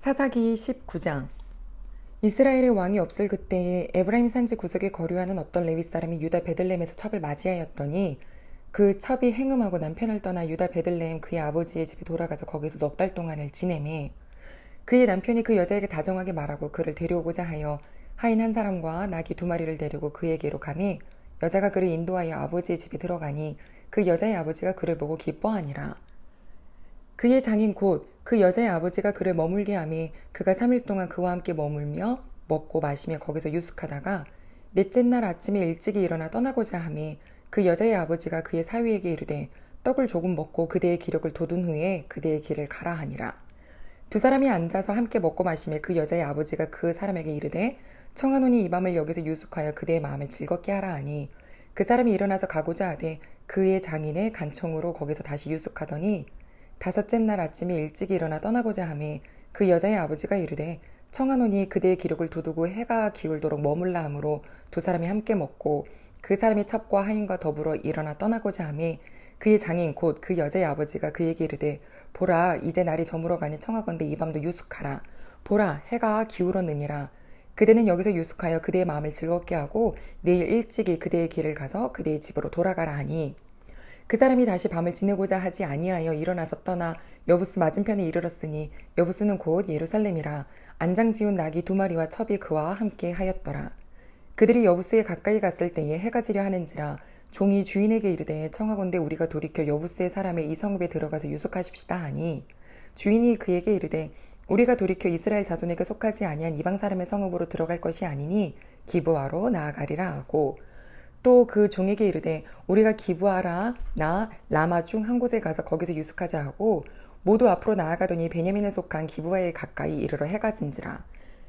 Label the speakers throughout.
Speaker 1: 사사기 19장. 이스라엘의 왕이 없을 그때에 에브라임 산지 구석에 거류하는 어떤 레위 사람이 유다 베들레헴에서 첩을 맞이하였더니 그 첩이 행음하고 남편을 떠나 유다 베들레헴 그의 아버지의 집에 돌아가서 거기서 넉 달 동안을 지내매 그의 남편이 그 여자에게 다정하게 말하고 그를 데려오고자 하여 하인 한 사람과 나귀 2마리를 데리고 그에게로 가매 여자가 그를 인도하여 아버지의 집에 들어가니 그 여자의 아버지가 그를 보고 기뻐하니라. 그의 장인 곧 그 여자의 아버지가 그를 머물게 하매 그가 3일 동안 그와 함께 머물며 먹고 마시며 거기서 유숙하다가 넷째 날 아침에 일찍이 일어나 떠나고자 하매 그 여자의 아버지가 그의 사위에게 이르되 떡을 조금 먹고 그대의 기력을 돋운 후에 그대의 길을 가라 하니라. 두 사람이 앉아서 함께 먹고 마시매 그 여자의 아버지가 그 사람에게 이르되 청하노니 이 밤을 여기서 유숙하여 그대의 마음을 즐겁게 하라 하니 그 사람이 일어나서 가고자 하되 그의 장인의 간청으로 거기서 다시 유숙하더니 5째 날 아침에 일찍이 일어나 떠나고자 하매 그 여자의 아버지가 이르되 청하노니 그대의 기력을 두두고 해가 기울도록 머물라 하므로 두 사람이 함께 먹고 그 사람의 첩과 하인과 더불어 일어나 떠나고자 하매 그의 장인 곧 그 여자의 아버지가 그에게 이르되 보라 이제 날이 저물어가니 청하건대 이 밤도 유숙하라. 보라 해가 기울었느니라. 그대는 여기서 유숙하여 그대의 마음을 즐겁게 하고 내일 일찍이 그대의 길을 가서 그대의 집으로 돌아가라 하니 그 사람이 다시 밤을 지내고자 하지 아니하여 일어나서 떠나 여부스 맞은편에 이르렀으니 여부스는 곧 예루살렘이라. 안장 지운 나귀 2마리와 첩이 그와 함께 하였더라. 그들이 여부스에 가까이 갔을 때에 해가 지려 하는지라. 종이 주인에게 이르되 청하건대 우리가 돌이켜 여부스의 사람의 이 성읍에 들어가서 유숙하십시다 하니 주인이 그에게 이르되 우리가 돌이켜 이스라엘 자손에게 속하지 아니한 이방 사람의 성읍으로 들어갈 것이 아니니 기브아로 나아가리라 하고 또 그 종에게 이르되 우리가 기브아라 나 라마 중 한 곳에 가서 거기서 유숙하자 하고 모두 앞으로 나아가더니 베냐민에 속한 기브아에 가까이 이르러 해가 진지라.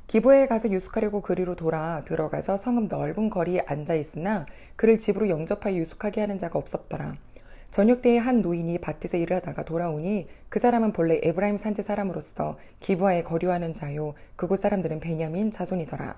Speaker 1: 기브아에 가서 유숙하려고 그리로 돌아 들어가서 성읍 넓은 거리에 앉아 있으나 그를 집으로 영접하여 유숙하게 하는 자가 없었더라. 저녁 때에 한 노인이 밭에서 일을 하다가 돌아오니 그 사람은 본래 에브라임 산지 사람으로서 기브아에 거류하는 자요 그곳 사람들은 베냐민 자손이더라.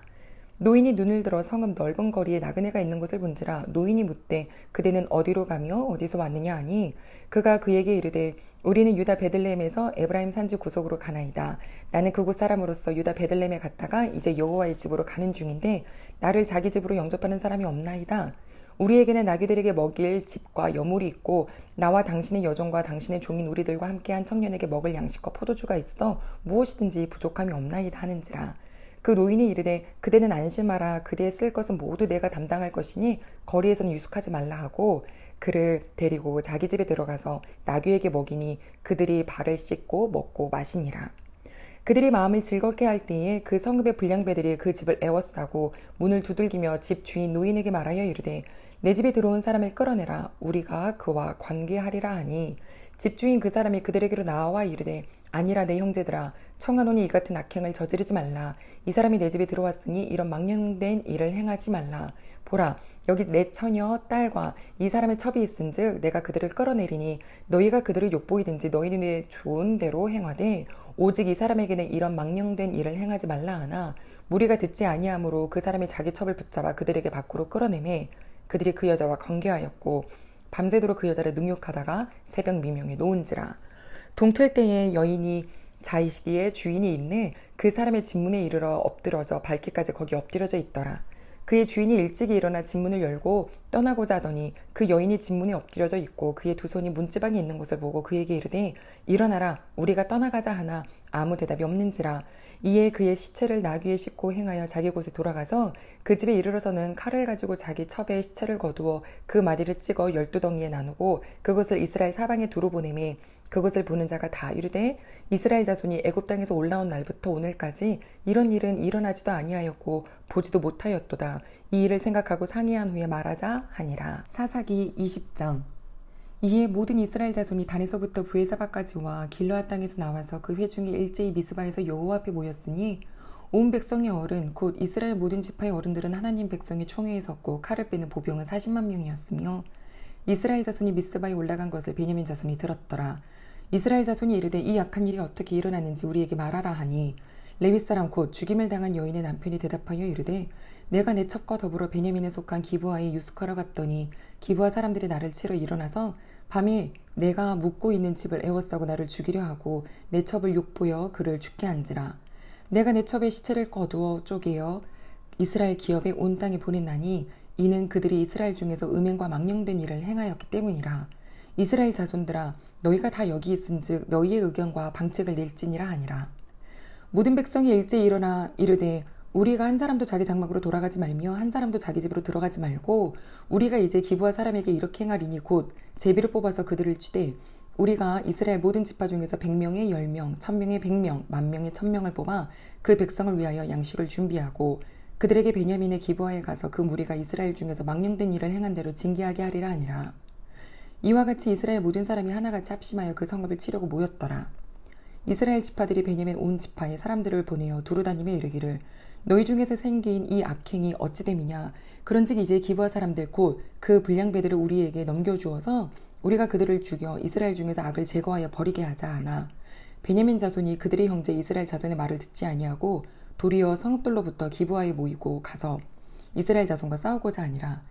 Speaker 1: 노인이 눈을 들어 성읍 넓은 거리에 나그네가 있는 것을 본지라. 노인이 묻되 그대는 어디로 가며 어디서 왔느냐 하니 그가 그에게 이르되 우리는 유다 베들레헴에서 에브라임 산지 구석으로 가나이다. 나는 그곳 사람으로서 유다 베들레헴에 갔다가 이제 여호와의 집으로 가는 중인데 나를 자기 집으로 영접하는 사람이 없나이다. 우리에게는 나귀들에게 먹일 집과 여물이 있고 나와 당신의 여종과 당신의 종인 우리들과 함께한 청년에게 먹을 양식과 포도주가 있어 무엇이든지 부족함이 없나이다 하는지라. 그 노인이 이르되 그대는 안심하라. 그대의 쓸 것은 모두 내가 담당할 것이니 거리에서는 유숙하지 말라 하고 그를 데리고 자기 집에 들어가서 나귀에게 먹이니 그들이 발을 씻고 먹고 마시니라. 그들이 마음을 즐겁게 할 때에 그 성읍의 불량배들이 그 집을 애워싸고 문을 두들기며 집 주인 노인에게 말하여 이르되 내 집에 들어온 사람을 끌어내라. 우리가 그와 관계하리라 하니 집주인 그 사람이 그들에게로 나와 이르되 아니라 내 형제들아 청하노니 이 같은 악행을 저지르지 말라. 이 사람이 내 집에 들어왔으니 이런 망령된 일을 행하지 말라. 보라 여기 내 처녀 딸과 이 사람의 첩이 있은즉 내가 그들을 끌어내리니 너희가 그들을 욕보이든지 너희는 좋은 대로 행하되 오직 이 사람에게는 이런 망령된 일을 행하지 말라 하나 무리가 듣지 아니하므로 그 사람이 자기 첩을 붙잡아 그들에게 밖으로 끌어내매 그들이 그 여자와 관계하였고 밤새도록 그 여자를 능욕하다가 새벽 미명에 놓은지라. 동틀 때에 여인이 자이시기에 주인이 있네 그 사람의 집문에 이르러 엎드러져 밝기까지 거기 엎드려져 있더라. 그의 주인이 일찍이 일어나 집문을 열고 떠나고자 하더니 그 여인이 집문에 엎드려져 있고 그의 두 손이 문지방에 있는 것을 보고 그에게 이르되 일어나라 우리가 떠나가자 하나 아무 대답이 없는지라. 이에 그의 시체를 나귀에 싣고 행하여 자기 곳에 돌아가서 그 집에 이르러서는 칼을 가지고 자기 첩에 시체를 거두어 그 마디를 찍어 12덩이에 나누고 그것을 이스라엘 사방에 두루 보내매 그것을 보는 자가 다 이르되 이스라엘 자손이 애굽 땅에서 올라온 날부터 오늘까지 이런 일은 일어나지도 아니하였고 보지도 못하였도다. 이 일을 생각하고 상의한 후에 말하자 하니라. 사사기 20장. 이에 모든 이스라엘 자손이 단에서부터 브에사바까지 와 길르앗 땅에서 나와서 그 회중이 일제히 미스바에서 여호와 앞에 모였으니 온 백성의 어른 곧 이스라엘 모든 지파의 어른들은 하나님 백성의 총회에 섰고 칼을 빼는 보병은 40만 명이었으며 이스라엘 자손이 미스바에 올라간 것을 베냐민 자손이 들었더라. 이스라엘 자손이 이르되 이 악한 일이 어떻게 일어났는지 우리에게 말하라 하니 레위 사람 곧 죽임을 당한 여인의 남편이 대답하여 이르되 내가 내 첩과 더불어 베냐민에 속한 기브아에 유숙하러 갔더니 기브아 사람들이 나를 치러 일어나서 밤에 내가 묵고 있는 집을 애워싸고 나를 죽이려 하고 내 첩을 욕보여 그를 죽게 한지라. 내가 내 첩의 시체를 거두어 쪼개어 이스라엘 기업에 온 땅에 보냈나니 이는 그들이 이스라엘 중에서 음행과 망령된 일을 행하였기 때문이라. 이스라엘 자손들아 너희가 다 여기 있은즉 너희의 의견과 방책을 낼지니라 하니라. 모든 백성이 일제히 일어나 이르되 우리가 한 사람도 자기 장막으로 돌아가지 말며 한 사람도 자기 집으로 들어가지 말고 우리가 이제 기브아 사람에게 이렇게 행하리니 곧 제비를 뽑아서 그들을 치되 우리가 이스라엘 모든 지파 중에서 100명에 10명, 1000명에 100명, 10,000명에 1000명을 뽑아 그 백성을 위하여 양식을 준비하고 그들에게 베냐민의 기브아에 가서 그 무리가 이스라엘 중에서 망령된 일을 행한 대로 징계하게 하리라 하니라. 이와 같이 이스라엘 모든 사람이 하나같이 합심하여 그 성읍을 치려고 모였더라. 이스라엘 지파들이 베냐민 온 지파에 사람들을 보내어 두루다니며 이르기를 너희 중에서 생긴 이 악행이 어찌됨이냐. 그런즉 이제 기브아 사람들 곧 그 불량배들을 우리에게 넘겨주어서 우리가 그들을 죽여 이스라엘 중에서 악을 제거하여 버리게 하자 하나. 베냐민 자손이 그들의 형제 이스라엘 자손의 말을 듣지 아니하고 도리어 성읍들로부터 기브아에 모이고 가서 이스라엘 자손과 싸우고자 하니라.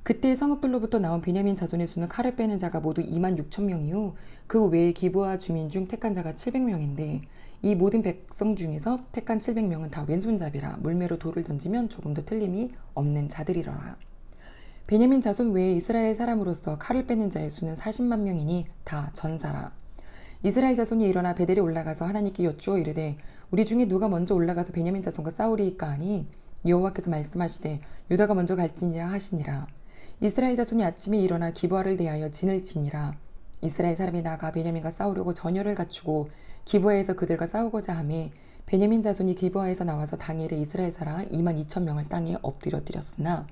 Speaker 1: 그때 성읍들로부터 나온 베냐민 자손의 수는 칼을 빼는 자가 모두 26,000명이요 그 외에 기브아 주민 중 택한 자가 700명인데 이 모든 백성 중에서 택한 700명은 다 왼손잡이라 물매로 돌을 던지면 조금도 틀림이 없는 자들이러라. 베냐민 자손 외에 이스라엘 사람으로서 칼을 빼는 자의 수는 40만 명이니 다 전사라. 이스라엘 자손이 일어나 베델에 올라가서 하나님께 여쭈어 이르되 우리 중에 누가 먼저 올라가서 베냐민 자손과 싸우리이까 하니 여호와께서 말씀하시되 유다가 먼저 갈지니라 하시니라. 이스라엘 자손이 아침에 일어나 기브아를 대하여 진을 치니라. 이스라엘 사람이 나가 베냐민과 싸우려고 전열을 갖추고 기브아에서 그들과 싸우고자 하매 베냐민 자손이 기브아에서 나와서 당일에 이스라엘 사람 22,000명을 땅에 엎드려뜨렸으나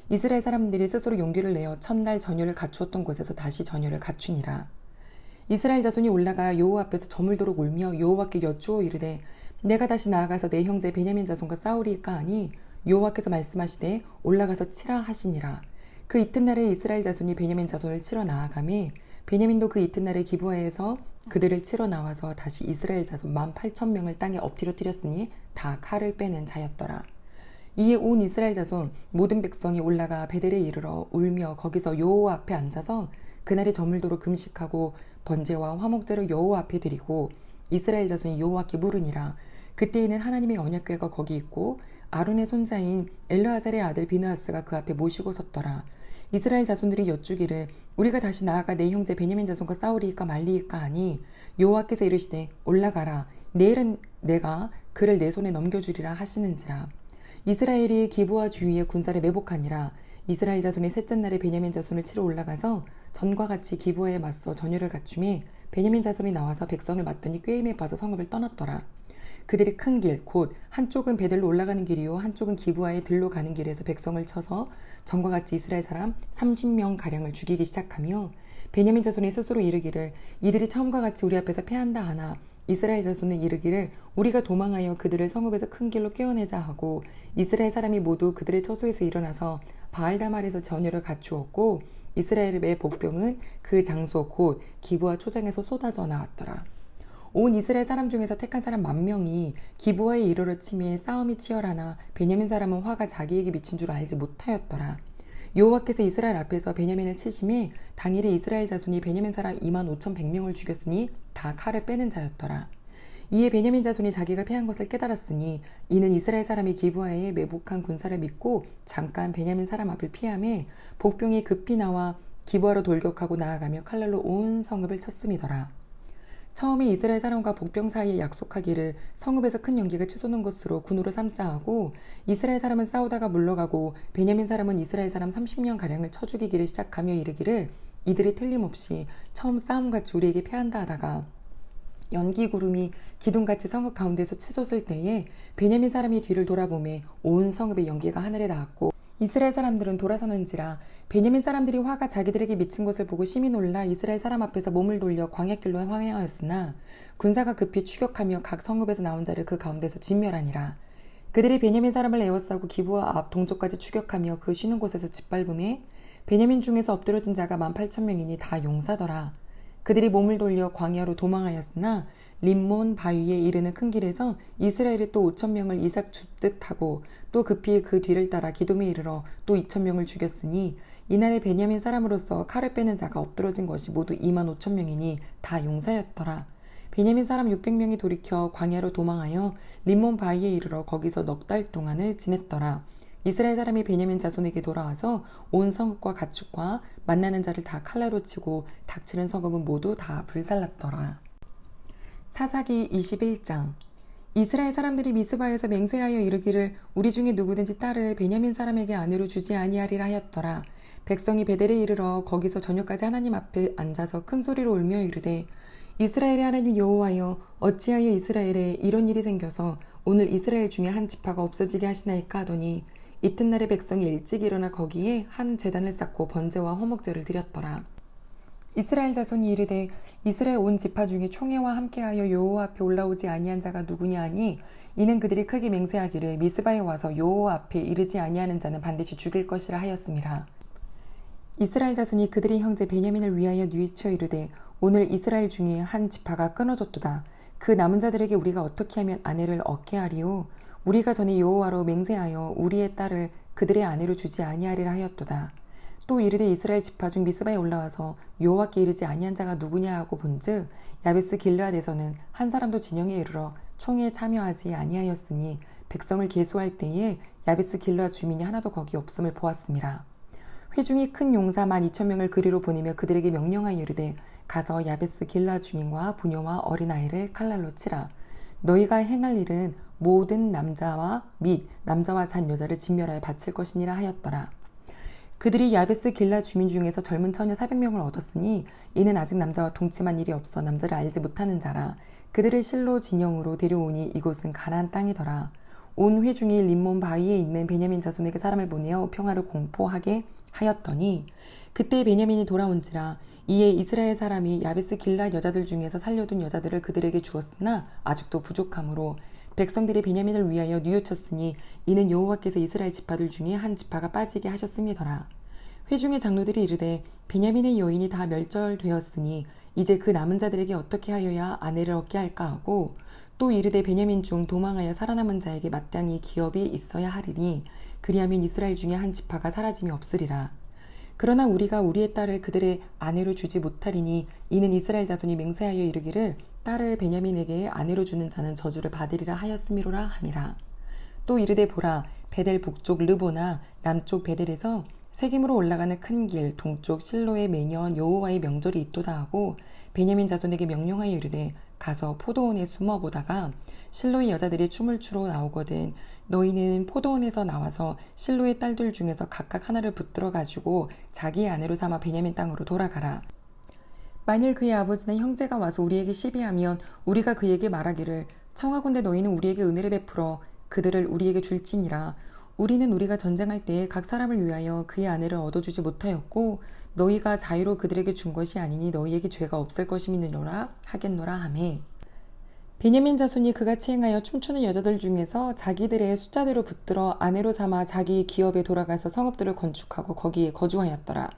Speaker 1: 이스라엘 사람들이 스스로 용기를 내어 첫날 전열을 갖추었던 곳에서 다시 전열을 갖추니라. 이스라엘 자손이 올라가 여호와 앞에서 저물도록 울며 여호와께 여쭈어 이르되 내가 다시 나아가서 내 형제 베냐민 자손과 싸우리이까 하니 여호와께서 말씀하시되 올라가서 치라 하시니라. 그 이튿날에 이스라엘 자손이 베냐민 자손을 치러 나아가매 베냐민도 그 이튿날에 기브아에서 그들을 치러 나와서 다시 이스라엘 자손 18,000명을 땅에 엎드려뜨렸으니 다 칼을 빼는 자였더라. 이에 온 이스라엘 자손 모든 백성이 올라가 베델에 이르러 울며 거기서 여호와 앞에 앉아서 그날에 저물도록 금식하고 번제와 화목제를 여호와 앞에 드리고 이스라엘 자손이 여호와께 물으니라. 그때에는 하나님의 언약궤가 거기 있고 아론의 손자인 엘르아살의 아들 비느하스가 그 앞에 모시고 섰더라. 이스라엘 자손들이 여쭈기를 우리가 다시 나아가 내 형제 베냐민 자손과 싸우리이까 말리이까 하니 여호와께서 이르시되 올라가라. 내일은 내가 그를 내 손에 넘겨주리라 하시는지라. 이스라엘이 기브아 주위에 군사를 매복하니라. 이스라엘 자손이 셋째 날에 베냐민 자손을 치러 올라가서 전과 같이 기브아에 맞서 전열을 갖추매 베냐민 자손이 나와서 백성을 맞더니 꾀임에 빠져 성읍을 떠났더라. 그들이 큰 길, 곧 한쪽은 베델로 올라가는 길이요 한쪽은 기브아의 들로 가는 길에서 백성을 쳐서 전과 같이 이스라엘 사람 30명가량을 죽이기 시작하며 베냐민 자손이 스스로 이르기를 이들이 처음과 같이 우리 앞에서 패한다 하나 이스라엘 자손은 이르기를 우리가 도망하여 그들을 성읍에서 큰 길로 깨어내자 하고 이스라엘 사람이 모두 그들의 처소에서 일어나서 바알다말에서 전열을 갖추었고 이스라엘의 복병은 그 장소 곧 기브아 초장에서 쏟아져 나왔더라. 온 이스라엘 사람 중에서 택한 사람 10,000명이 기브아에 이르러 치매 싸움이 치열하나 베냐민 사람은 화가 자기에게 미친 줄 알지 못하였더라. 여호와께서 이스라엘 앞에서 베냐민을 치심에 당일에 이스라엘 자손이 베냐민 사람 25,100명을 죽였으니 다 칼을 빼는 자였더라. 이에 베냐민 자손이 자기가 패한 것을 깨달았으니 이는 이스라엘 사람이 기브아에 매복한 군사를 믿고 잠깐 베냐민 사람 앞을 피하매 복병이 급히 나와 기브아로 돌격하고 나아가며 칼날로 온 성읍을 쳤음이더라. 처음에 이스라엘 사람과 복병 사이에 약속하기를 성읍에서 큰 연기가 치솟는 것으로 군으로 삼자 하고 이스라엘 사람은 싸우다가 물러가고 베냐민 사람은 이스라엘 사람 30명가량을 쳐 죽이기를 시작하며 이르기를 이들이 틀림없이 처음 싸움같이 우리에게 패한다 하다가 연기 구름이 기둥같이 성읍 가운데서 치솟을 때에 베냐민 사람이 뒤를 돌아보매 온 성읍의 연기가 하늘에 닿았고 이스라엘 사람들은 돌아서는지라. 베냐민 사람들이 화가 자기들에게 미친 것을 보고 심히 놀라 이스라엘 사람 앞에서 몸을 돌려 광야길로 향하였으나 군사가 급히 추격하며 각 성읍에서 나온 자를 그 가운데서 진멸하니라. 그들이 베냐민 사람을 에워싸고 기브아 앞 동쪽까지 추격하며 그 쉬는 곳에서 짓밟음에 베냐민 중에서 엎드러진 자가 18,000명이니 다 용사더라. 그들이 몸을 돌려 광야로 도망하였으나 림몬 바위에 이르는 큰 길에서 이스라엘이 또 5,000명을 이삭 줍듯 하고 또 급히 그 뒤를 따라 기돔에 이르러 또 2,000명을 죽였으니 이날에 베냐민 사람으로서 칼을 빼는 자가 엎드러진 것이 모두 25,000명이니 다 용사였더라. 베냐민 사람 600명이 돌이켜 광야로 도망하여 림몬 바위에 이르러 거기서 넉 달 동안을 지냈더라. 이스라엘 사람이 베냐민 자손에게 돌아와서 온 성읍과 가축과 만나는 자를 다 칼라로 치고 닥치는 성읍은 모두 다 불살랐더라. 사사기 21장. 이스라엘 사람들이 미스바에서 맹세하여 이르기를 우리 중에 누구든지 딸을 베냐민 사람에게 아내로 주지 아니하리라 하였더라. 백성이 베델에 이르러 거기서 저녁까지 하나님 앞에 앉아서 큰 소리로 울며 이르되 이스라엘의 하나님 여호와여 어찌하여 이스라엘에 이런 일이 생겨서 오늘 이스라엘 중에 한 지파가 없어지게 하시나이까 하더니 이튿날에 백성이 일찍 일어나 거기에 한 제단을 쌓고 번제와 화목제를 드렸더라. 이스라엘 자손이 이르되 이스라엘 온 지파 중에 총회와 함께하여 여호와 앞에 올라오지 아니한 자가 누구냐 하니 이는 그들이 크게 맹세하기를 미스바에 와서 여호와 앞에 이르지 아니하는 자는 반드시 죽일 것이라 하였음이라. 이스라엘 자손이 그들의 형제 베냐민을 위하여 뉘우쳐 이르되 오늘 이스라엘 중에 한 지파가 끊어졌도다. 그 남은 자들에게 우리가 어떻게 하면 아내를 얻게 하리요? 우리가 전에 여호와로 맹세하여 우리의 딸을 그들의 아내로 주지 아니하리라 하였도다. 또 이르되 이스라엘 지파 중 미스바에 올라와서 여호와께 이르지 아니한 자가 누구냐 하고 본즉 야베스 길르앗에서는 한 사람도 진영에 이르러 총회에 참여하지 아니하였으니 백성을 계수할 때에 야베스 길르앗 주민이 하나도 거기 없음을 보았음이라. 회중이 큰 용사 12,000명을 그리로 보내며 그들에게 명령하여 이르되 가서 야베스 길르앗 주민과 부녀와 어린아이를 칼날로 치라. 너희가 행할 일은 모든 남자와 및 남자와 잔 여자를 진멸하여 바칠 것이니라 하였더라. 그들이 야베스 길라 주민 중에서 젊은 처녀 400명을 얻었으니 이는 아직 남자와 동침한 일이 없어 남자를 알지 못하는 자라. 그들을 실로 진영으로 데려오니 이곳은 가나안 땅이더라. 온 회중이 림몬 바위에 있는 베냐민 자손에게 사람을 보내어 평화를 공포하게 하였더니 그때 베냐민이 돌아온지라. 이에 이스라엘 사람이 야베스 길라 여자들 중에서 살려둔 여자들을 그들에게 주었으나 아직도 부족하므로 백성들이 베냐민을 위하여 뉘우쳤으니 이는 여호와께서 이스라엘 지파들 중에 한 지파가 빠지게 하셨음이더라. 회중의 장로들이 이르되 베냐민의 여인이 다 멸절되었으니 이제 그 남은 자들에게 어떻게 하여야 아내를 얻게 할까 하고 또 이르되 베냐민 중 도망하여 살아남은 자에게 마땅히 기업이 있어야 하리니 그리하면 이스라엘 중에 한 지파가 사라짐이 없으리라. 그러나 우리가 우리의 딸을 그들의 아내로 주지 못하리니 이는 이스라엘 자손이 맹세하여 이르기를 딸을 베냐민에게 아내로 주는 자는 저주를 받으리라 하였음이로라 하니라. 또 이르되 보라 베델 북쪽 르보나 남쪽 베델에서 세겜으로 올라가는 큰 길 동쪽 실로에 매년 여호와의 명절이 있도다 하고 베냐민 자손에게 명령하여 이르되 가서 포도원에 숨어 보다가 실로의 여자들이 춤을 추러 나오거든 너희는 포도원에서 나와서 실로의 딸들 중에서 각각 하나를 붙들어 가지고 자기의 아내로 삼아 베냐민 땅으로 돌아가라. 만일 그의 아버지나 형제가 와서 우리에게 시비하면 우리가 그에게 말하기를 청하건대 너희는 우리에게 은혜를 베풀어 그들을 우리에게 줄지니라. 우리는 우리가 전쟁할 때에 각 사람을 위하여 그의 아내를 얻어주지 못하였고 너희가 자유로 그들에게 준 것이 아니니 너희에게 죄가 없을 것임이니라 하겠노라 하매 베냐민 자손이 그같이 행하여 춤추는 여자들 중에서 자기들의 숫자대로 붙들어 아내로 삼아 자기 기업에 돌아가서 성읍들을 건축하고 거기에 거주하였더라.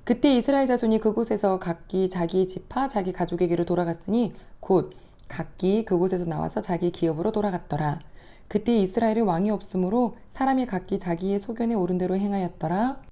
Speaker 1: 그때 이스라엘 자손이 그곳에서 각기 자기 지파 자기 가족에게로 돌아갔으니 곧 각기 그곳에서 나와서 자기 기업으로 돌아갔더라. 그때 이스라엘에 왕이 없으므로 사람이 각기 자기의 소견에 오른 대로 행하였더라.